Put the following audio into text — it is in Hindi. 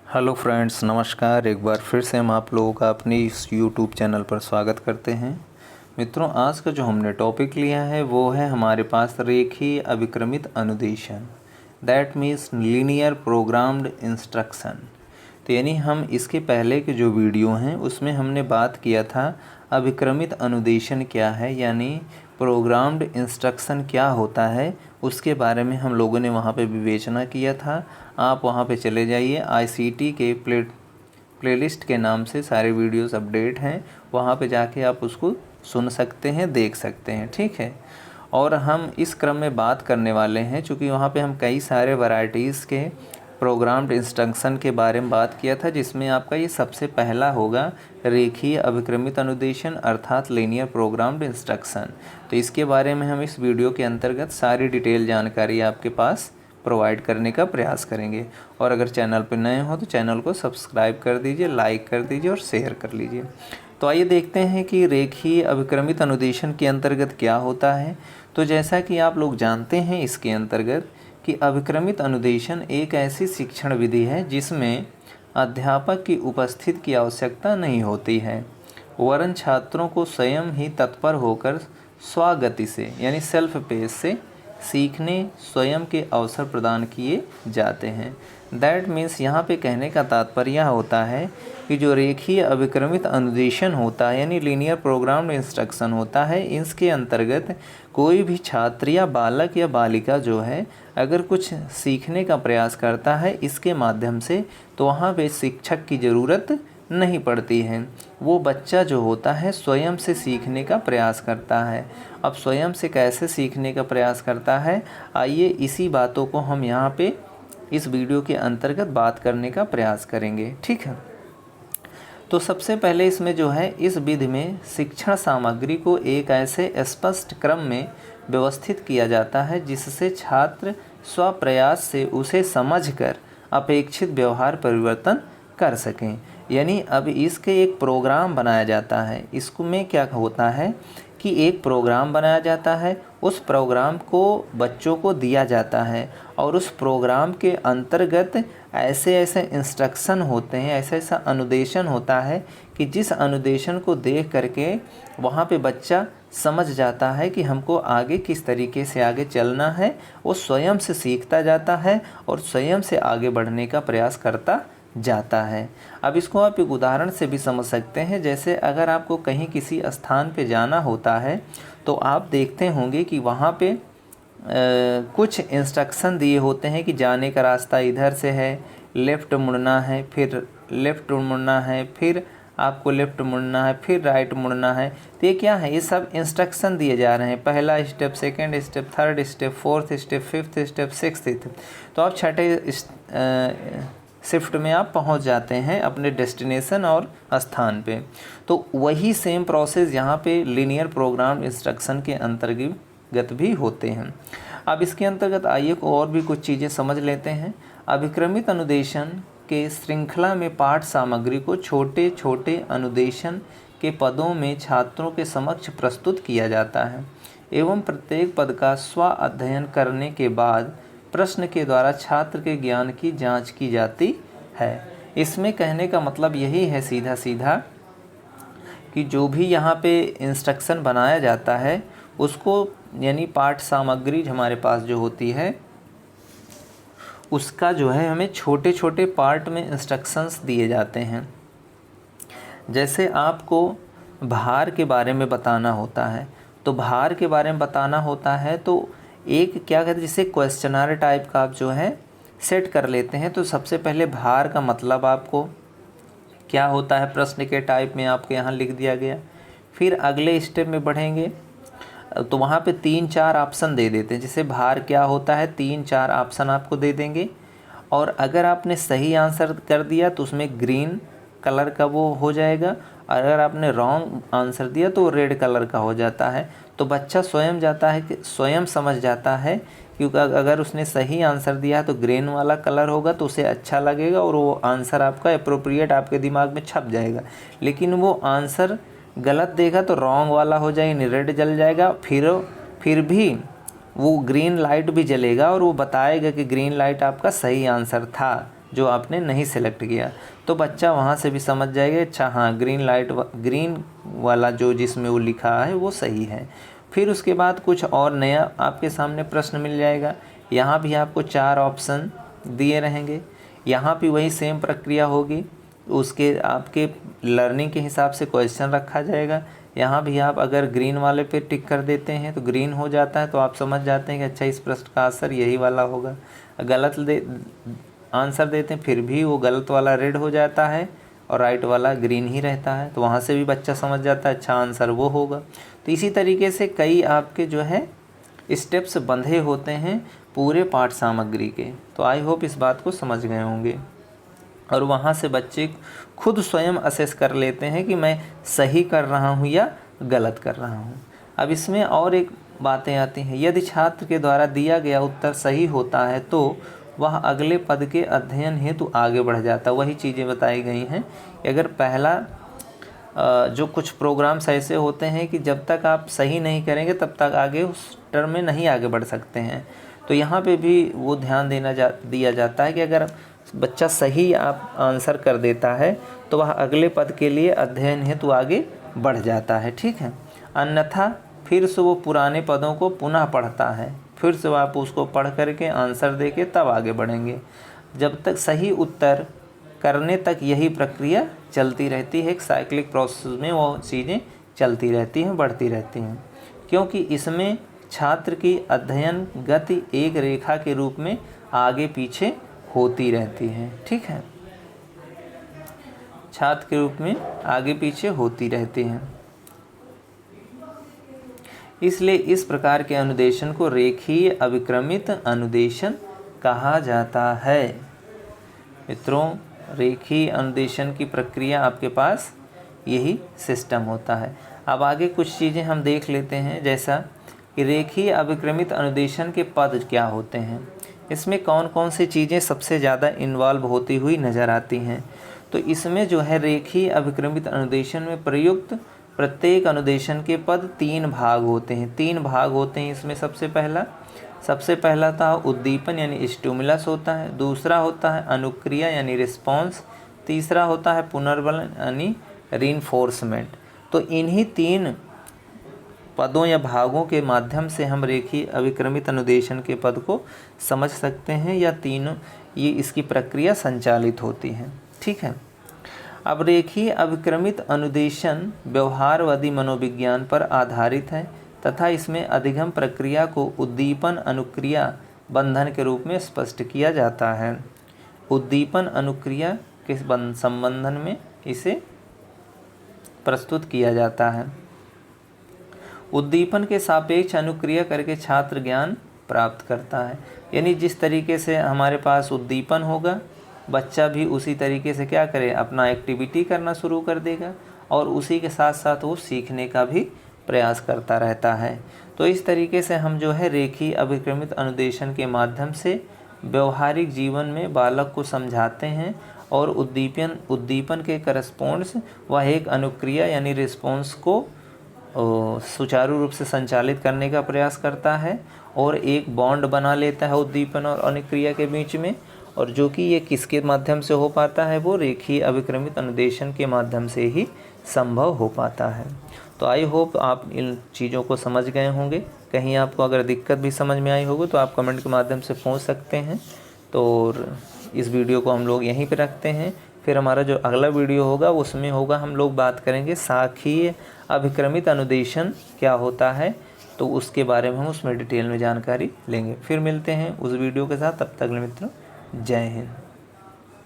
हेलो फ्रेंड्स, नमस्कार। एक बार फिर से हम आप लोगों का अपने इस यूट्यूब चैनल पर स्वागत करते हैं। मित्रों, आज का जो हमने टॉपिक लिया है वो है हमारे पास रेखीय अभिक्रमित अनुदेशन, that means linear programmed instruction. तो यानी हम इसके पहले के जो वीडियो हैं उसमें हमने बात किया था अभिक्रमित अनुदेशन क्या है, यानी प्रोग्राम्ड इंस्ट्रक्शन क्या होता है, उसके बारे में हम लोगों ने वहाँ पे विवेचना किया था। आप वहाँ पे चले जाइए, आईसीटी के प्लेलिस्ट के नाम से सारे वीडियोस अपडेट हैं, वहाँ पे जाके आप उसको सुन सकते हैं, देख सकते हैं, ठीक है। और हम इस क्रम में बात करने वाले हैं, चूँकि वहाँ पे हम कई सारे वैरायटीज़ के प्रोग्राम्ड इंस्ट्रक्शन के बारे में बात किया था, जिसमें आपका ये सबसे पहला होगा रेखीय अभिक्रमित अनुदेशन अर्थात लीनियर प्रोग्राम्ड इंस्ट्रक्शन। तो इसके बारे में हम इस वीडियो के अंतर्गत सारी डिटेल जानकारी आपके पास प्रोवाइड करने का प्रयास करेंगे। और अगर चैनल पर नए हो तो चैनल को सब्सक्राइब कर दीजिए, लाइक कर दीजिए और शेयर कर लीजिए। तो आइए देखते हैं कि रेखीय अभिक्रमित अनुदेशन के अंतर्गत क्या होता है। तो जैसा कि आप लोग जानते हैं, इसके अंतर्गत कि अभिक्रमित अनुदेशन एक ऐसी शिक्षण विधि है जिसमें अध्यापक की उपस्थिति की आवश्यकता नहीं होती है, वरन छात्रों को स्वयं ही तत्पर होकर स्वगति से यानी सेल्फ पेस से सीखने स्वयं के अवसर प्रदान किए जाते हैं। दैट मीन्स यहाँ पे कहने का तात्पर्य होता है कि जो रेखीय अभिक्रमित अनुदेशन होता है यानी लीनियर प्रोग्राम्ड इंस्ट्रक्शन होता है, इसके अंतर्गत कोई भी छात्र या बालक या बालिका जो है अगर कुछ सीखने का प्रयास करता है इसके माध्यम से, तो वहाँ पे शिक्षक की ज़रूरत नहीं पड़ती है। वो बच्चा जो होता है स्वयं से सीखने का प्रयास करता है। अब स्वयं से कैसे सीखने का प्रयास करता है, आइए इसी बातों को हम यहाँ पे इस वीडियो के अंतर्गत बात करने का प्रयास करेंगे, ठीक है। तो सबसे पहले इसमें जो है, इस विधि में शिक्षण सामग्री को एक ऐसे स्पष्ट क्रम में व्यवस्थित किया जाता है जिससे छात्र स्वप्रयास से उसे समझकर अपेक्षित व्यवहार परिवर्तन कर सकें। यानी अब इसके एक प्रोग्राम बनाया जाता है। इसमें क्या होता है कि एक प्रोग्राम बनाया जाता है, उस प्रोग्राम को बच्चों को दिया जाता है और उस प्रोग्राम के अंतर्गत ऐसे ऐसे इंस्ट्रक्शन होते हैं, ऐसा ऐसा अनुदेशन होता है कि जिस अनुदेशन को देख करके वहाँ पे बच्चा समझ जाता है कि हमको आगे किस तरीके से आगे चलना है। वो स्वयं से सीखता जाता है और स्वयं से आगे बढ़ने का प्रयास करता जाता है। अब इसको आप एक उदाहरण से भी समझ सकते हैं। जैसे अगर आपको कहीं किसी स्थान पे जाना होता है तो आप देखते होंगे कि वहाँ पे कुछ इंस्ट्रक्शन दिए होते हैं कि जाने का रास्ता इधर से है, लेफ़्ट मुड़ना है, फिर लेफ़्ट मुड़ना है, फिर आपको लेफ़्ट मुड़ना है, फिर राइट मुड़ना है। तो ये क्या है, ये सब इंस्ट्रक्शन दिए जा रहे हैं। पहला step, second step, third step, fourth step, fifth step, sixth step. तो आप छठे शिफ्ट में आप पहुंच जाते हैं अपने डेस्टिनेशन और स्थान पे। तो वही सेम प्रोसेस यहाँ पे लीनियर प्रोग्राम इंस्ट्रक्शन के अंतर्गत भी होते हैं। अब इसके अंतर्गत आइए और भी कुछ चीज़ें समझ लेते हैं। अभिक्रमित अनुदेशन के श्रृंखला में पाठ सामग्री को छोटे छोटे अनुदेशन के पदों में छात्रों के समक्ष प्रस्तुत किया जाता है एवं प्रत्येक पद का स्व अध्ययन करने के बाद प्रश्न के द्वारा छात्र के ज्ञान की जांच की जाती है। इसमें कहने का मतलब यही है सीधा सीधा कि जो भी यहाँ पे इंस्ट्रक्शन बनाया जाता है उसको यानी पाठ सामग्री हमारे पास जो होती है उसका जो है हमें छोटे छोटे पार्ट में इंस्ट्रक्शंस दिए जाते हैं। जैसे आपको भार के बारे में बताना होता है, तो भार के बारे में बताना होता है तो एक क्या कहते हैं, जिसे क्वेश्चनर टाइप का आप जो है सेट कर लेते हैं। तो सबसे पहले भार का मतलब आपको क्या होता है प्रश्न के टाइप में आपके यहाँ लिख दिया गया। फिर अगले स्टेप में बढ़ेंगे तो वहाँ पे 3-4 ऑप्शन दे देते हैं। जैसे भार क्या होता है, 3-4 ऑप्शन आपको दे देंगे और अगर आपने सही आंसर कर दिया तो उसमें ग्रीन कलर का वो हो जाएगा, और अगर आपने रॉन्ग आंसर दिया तो रेड कलर का हो जाता है। तो बच्चा स्वयं जाता है कि स्वयं समझ जाता है, क्योंकि अगर उसने सही आंसर दिया तो ग्रीन वाला कलर होगा तो उसे अच्छा लगेगा और वो आंसर आपका अप्रोप्रिएट आपके दिमाग में छप जाएगा। लेकिन वो आंसर गलत देगा तो रॉन्ग वाला हो जाएगा, रेड जल जाएगा। फिर भी वो ग्रीन लाइट भी जलेगा और वो बताएगा कि ग्रीन लाइट आपका सही आंसर था, जो आपने नहीं सेलेक्ट किया। तो बच्चा वहाँ से भी समझ जाएगा, अच्छा हाँ ग्रीन वाला जो जिसमें वो लिखा है वो सही है। फिर उसके बाद कुछ और नया आपके सामने प्रश्न मिल जाएगा। यहाँ भी आपको 4 ऑप्शन दिए रहेंगे, यहाँ भी वही सेम प्रक्रिया होगी, उसके आपके लर्निंग के हिसाब से क्वेश्चन रखा जाएगा। यहाँ भी आप अगर ग्रीन वाले पे टिक कर देते हैं तो ग्रीन हो जाता है, तो आप समझ जाते हैं कि अच्छा इस प्रश्न का आंसर यही वाला होगा। आंसर देते हैं फिर भी वो गलत वाला रेड हो जाता है और राइट वाला ग्रीन ही रहता है, तो वहाँ से भी बच्चा समझ जाता है अच्छा आंसर वो होगा। तो इसी तरीके से कई आपके जो है स्टेप्स बंधे होते हैं पूरे पाठ सामग्री के। तो आई होप इस बात को समझ गए होंगे, और वहाँ से बच्चे खुद स्वयं असेस कर लेते हैं कि मैं सही कर रहा हूँ या गलत कर रहा हूँ। अब इसमें और एक बातें आती हैं, यदि छात्र के द्वारा दिया गया उत्तर सही होता है तो वह अगले पद के अध्ययन हेतु आगे बढ़ जाता है। वही चीज़ें बताई गई हैं। अगर पहला जो कुछ प्रोग्राम्स ऐसे होते हैं कि जब तक आप सही नहीं करेंगे तब तक आगे उस टर्म में नहीं आगे बढ़ सकते हैं, तो यहाँ पे भी वो ध्यान दिया जाता है कि अगर बच्चा सही आप आंसर कर देता है तो वह अगले पद के लिए अध्ययन हेतु आगे बढ़ जाता है, ठीक है। अन्यथा फिर से वो पुराने पदों को पुनः पढ़ता है, फिर से आप उसको पढ़ करके आंसर दे के तब आगे बढ़ेंगे। जब तक सही उत्तर करने तक यही प्रक्रिया चलती रहती है। एक साइक्लिक प्रोसेस में वो चीज़ें चलती रहती हैं, बढ़ती रहती हैं, क्योंकि इसमें छात्र की अध्ययन गति एक रेखा के रूप में आगे पीछे होती रहती है, ठीक है, छात्र के रूप में आगे पीछे होती रहती हैं। इसलिए इस प्रकार के अनुदेशन को रेखीय अभिक्रमित अनुदेशन कहा जाता है। मित्रों, रेखीय अनुदेशन की प्रक्रिया आपके पास यही सिस्टम होता है। अब आगे कुछ चीज़ें हम देख लेते हैं, जैसा कि रेखीय अभिक्रमित अनुदेशन के पद क्या होते हैं, इसमें कौन कौन सी चीज़ें सबसे ज़्यादा इन्वॉल्व होती हुई नज़र आती हैं। तो इसमें जो है रेखीय अभिक्रमित अनुदेशन में प्रयुक्त प्रत्येक अनुदेशन के पद 3 भाग होते हैं। 3 भाग होते हैं इसमें। सबसे पहला था उद्दीपन यानी स्टिमुलस होता है, दूसरा होता है अनुक्रिया यानी रिस्पॉन्स, तीसरा होता है पुनर्बलन यानी रीइंफोर्समेंट। तो इन्हीं 3 पदों या भागों के माध्यम से हम रेखीय अभिक्रमित अनुदेशन के पद को समझ सकते हैं, या तीनों ये इसकी प्रक्रिया संचालित होती है, ठीक है। अब रेखीय अभिक्रमित अनुदेशन व्यवहारवादी मनोविज्ञान पर आधारित है तथा इसमें अधिगम प्रक्रिया को उद्दीपन अनुक्रिया बंधन के रूप में स्पष्ट किया जाता है। उद्दीपन अनुक्रिया के संबंधन में इसे प्रस्तुत किया जाता है। उद्दीपन के सापेक्ष अनुक्रिया करके छात्र ज्ञान प्राप्त करता है, यानी जिस तरीके से हमारे पास उद्दीपन होगा बच्चा भी उसी तरीके से क्या करे, अपना एक्टिविटी करना शुरू कर देगा और उसी के साथ साथ वो सीखने का भी प्रयास करता रहता है। तो इस तरीके से हम जो है रेखीय अभिक्रमित अनुदेशन के माध्यम से व्यवहारिक जीवन में बालक को समझाते हैं और उद्दीपन के करस्पॉन्ड्स वह एक अनुक्रिया यानी रिस्पॉन्स को सुचारू रूप से संचालित करने का प्रयास करता है और एक बॉन्ड बना लेता है उद्दीपन और अनुक्रिया के बीच में, और जो कि ये किसके माध्यम से हो पाता है, वो रेखीय अभिक्रमित अनुदेशन के माध्यम से ही संभव हो पाता है। तो आई होप आप इन चीज़ों को समझ गए होंगे। कहीं आपको अगर दिक्कत भी समझ में आई होगी तो आप कमेंट के माध्यम से पूछ सकते हैं। तो इस वीडियो को हम लोग यहीं पे रखते हैं। फिर हमारा जो अगला वीडियो होगा उसमें हम लोग बात करेंगे शाखीय अभिक्रमित अनुदेशन क्या होता है, तो उसके बारे में हम उसमें डिटेल में जानकारी लेंगे। फिर मिलते हैं उस वीडियो के साथ, तब तक मित्रों जय हिंद।